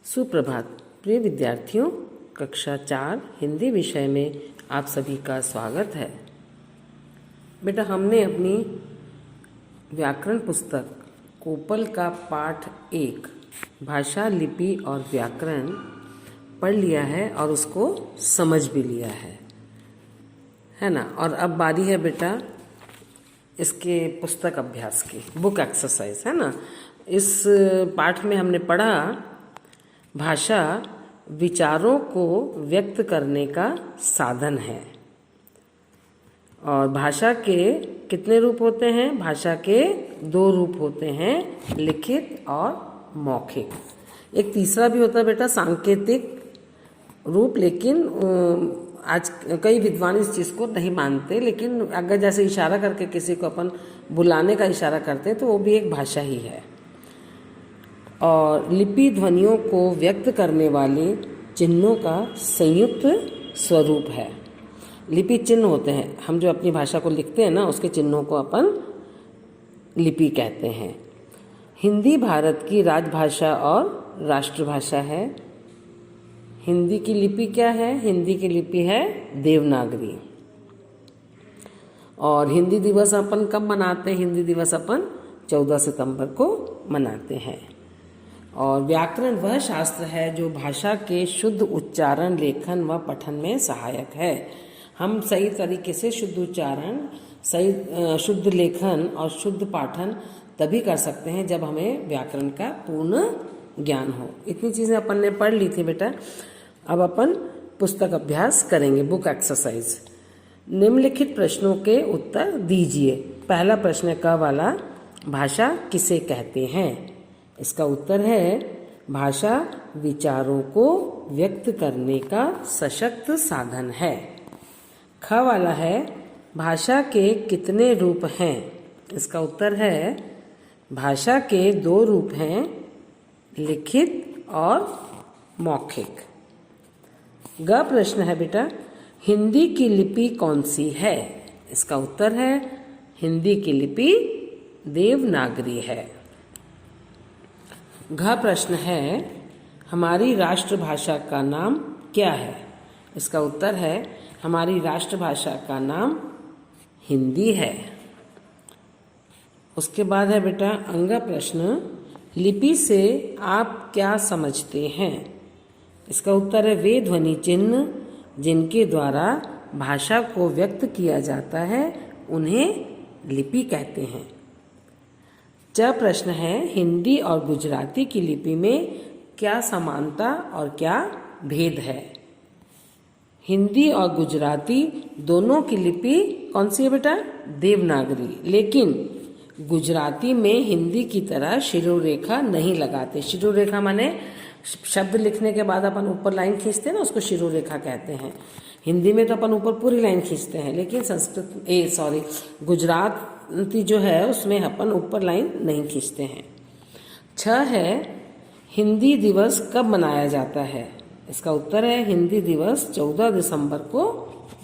सुप्रभात प्रिय विद्यार्थियों, कक्षा 4 हिंदी विषय में आप सभी का स्वागत है। बेटा, हमने अपनी व्याकरण पुस्तक कोपल का पाठ 1 भाषा, लिपि और व्याकरण पढ़ लिया है और उसको समझ भी लिया है ना। और अब बारी है बेटा इसके पुस्तक अभ्यास की, बुक एक्सरसाइज, है ना। इस पाठ में हमने पढ़ा भाषा विचारों को व्यक्त करने का साधन है। और भाषा के कितने रूप होते हैं? भाषा के 2 रूप होते हैं, लिखित और मौखिक। एक तीसरा भी होता है बेटा, सांकेतिक रूप, लेकिन आज कई विद्वान इस चीज़ को नहीं मानते। लेकिन अगर जैसे इशारा करके किसी को अपन बुलाने का इशारा करते हैं तो वो भी एक भाषा ही है। और लिपि ध्वनियों को व्यक्त करने वाले चिन्हों का संयुक्त स्वरूप है। लिपि चिन्ह होते हैं, हम जो अपनी भाषा को लिखते हैं ना, उसके चिन्हों को अपन लिपि कहते हैं। हिंदी भारत की राजभाषा और राष्ट्रभाषा है। हिंदी की लिपि क्या है? हिंदी की लिपि है देवनागरी। और हिंदी दिवस अपन कब मनाते हैं? हिंदी दिवस अपन 14 सितंबर को मनाते हैं। और व्याकरण वह शास्त्र है जो भाषा के शुद्ध उच्चारण, लेखन व पठन में सहायक है। हम सही तरीके से शुद्ध उच्चारण, सही शुद्ध लेखन और शुद्ध पाठन तभी कर सकते हैं जब हमें व्याकरण का पूर्ण ज्ञान हो। इतनी चीज़ें अपन ने पढ़ ली थी बेटा। अब अपन पुस्तक अभ्यास करेंगे, बुक एक्सरसाइज। निम्नलिखित प्रश्नों के उत्तर दीजिए। पहला प्रश्न है क वाला, भाषा किसे कहते हैं? इसका उत्तर है भाषा विचारों को व्यक्त करने का सशक्त साधन है। ख वाला है भाषा के कितने रूप हैं? इसका उत्तर है भाषा के 2 रूप हैं, लिखित और मौखिक। ग प्रश्न है बेटा, हिंदी की लिपि कौन सी है? इसका उत्तर है हिंदी की लिपि देवनागरी है। घ प्रश्न है हमारी राष्ट्रभाषा का नाम क्या है? इसका उत्तर है हमारी राष्ट्रभाषा का नाम हिंदी है। उसके बाद है बेटा अंग प्रश्न, लिपि से आप क्या समझते हैं? इसका उत्तर है वे ध्वनि चिन्ह जिनके द्वारा भाषा को व्यक्त किया जाता है उन्हें लिपि कहते हैं। च प्रश्न है हिंदी और गुजराती की लिपि में क्या समानता और क्या भेद है? हिंदी और गुजराती दोनों की लिपि कौन सी है बेटा? देवनागरी। लेकिन गुजराती में हिंदी की तरह शिरोरेखा नहीं लगाते। शिरोरेखा माने शब्द लिखने के बाद अपन ऊपर लाइन खींचते हैं ना, उसको शिरोरेखा कहते हैं। हिंदी में तो अपन ऊपर पूरी लाइन खींचते हैं, लेकिन गुजराती जो है उसमें अपन ऊपर लाइन नहीं खींचते हैं। 6 है हिंदी दिवस कब मनाया जाता है? इसका उत्तर है हिंदी दिवस 14 दिसंबर को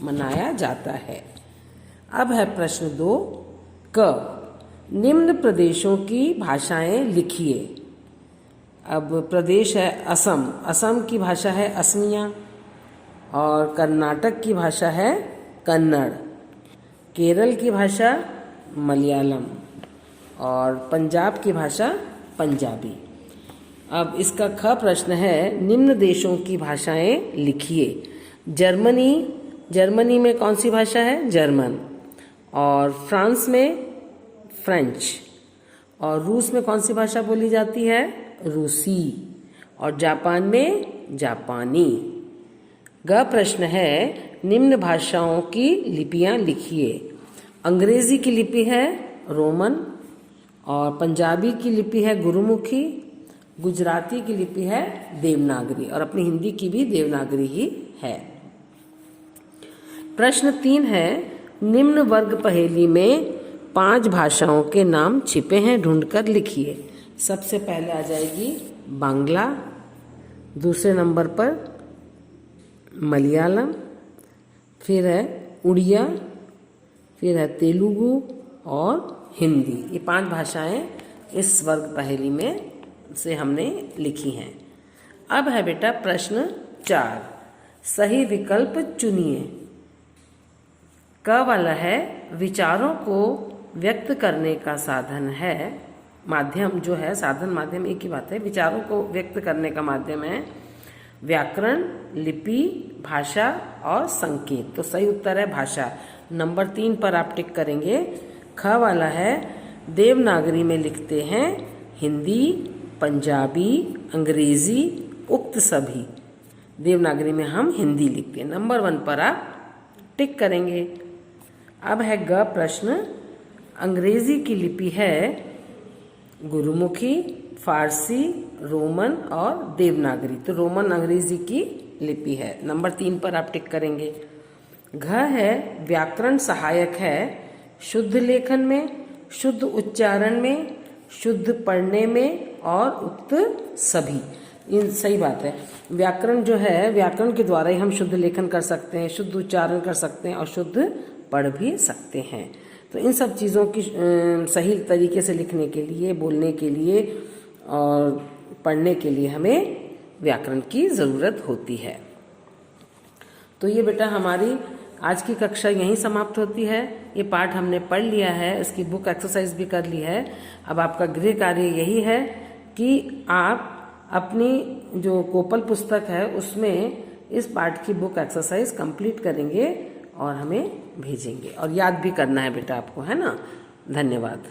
मनाया जाता है। अब है प्रश्न 2 क, निम्न प्रदेशों की भाषाएं लिखिए। अब प्रदेश है असम, असम की भाषा है असमिया। और कर्नाटक की भाषा है कन्नड़। केरल की भाषा मलयालम। और पंजाब की भाषा पंजाबी। अब इसका ख प्रश्न है निम्न देशों की भाषाएं लिखिए। जर्मनी में कौन सी भाषा है? जर्मन। और फ्रांस में फ्रेंच। और रूस में कौन सी भाषा बोली जाती है? रूसी। और जापान में जापानी। ग प्रश्न है निम्न भाषाओं की लिपियां लिखिए। अंग्रेजी की लिपि है रोमन। और पंजाबी की लिपि है गुरुमुखी। गुजराती की लिपि है देवनागरी। और अपनी हिंदी की भी देवनागरी ही है। प्रश्न 3 है निम्न वर्ग पहेली में 5 भाषाओं के नाम छिपे हैं, ढूंढकर लिखिए। सबसे पहले आ जाएगी बांग्ला, दूसरे नंबर पर मलयालम, फिर है उड़िया, फिर है तेलुगु और हिंदी। ये 5 भाषाएं इस वर्ग पहेली में से हमने लिखी हैं। अब है बेटा प्रश्न 4, सही विकल्प चुनिए। क वाला है विचारों को व्यक्त करने का साधन है, माध्यम जो है, साधन माध्यम एक ही बात है, विचारों को व्यक्त करने का माध्यम है व्याकरण, लिपि, भाषा और संकेत। तो सही उत्तर है भाषा। नंबर 3 पर आप टिक करेंगे। ख वाला है देवनागरी में लिखते हैं हिंदी, पंजाबी, अंग्रेजी, उक्त सभी। देवनागरी में हम हिंदी लिखते हैं। नंबर 1 पर आप टिक करेंगे। अब है ग प्रश्न, अंग्रेजी की लिपि है गुरुमुखी, फारसी, रोमन और देवनागरी। तो रोमन अंग्रेजी की लिपि है। नंबर 3 पर आप टिक करेंगे। घ है व्याकरण सहायक है शुद्ध लेखन में, शुद्ध उच्चारण में, शुद्ध पढ़ने में और उक्त सभी। इन सही बात है। व्याकरण जो है, व्याकरण के द्वारा ही हम शुद्ध लेखन कर सकते हैं, शुद्ध उच्चारण कर सकते हैं और शुद्ध पढ़ भी सकते हैं। तो इन सब चीज़ों की सही तरीके से लिखने के लिए, बोलने के लिए और पढ़ने के लिए हमें व्याकरण की ज़रूरत होती है। तो ये बेटा हमारी आज की कक्षा यहीं समाप्त होती है। ये पाठ हमने पढ़ लिया है, इसकी बुक एक्सरसाइज भी कर ली है। अब आपका गृह कार्य यही है कि आप अपनी जो कोपल पुस्तक है उसमें इस पाठ की बुक एक्सरसाइज कंप्लीट करेंगे और हमें भेजेंगे। और याद भी करना है बेटा आपको, है ना। धन्यवाद।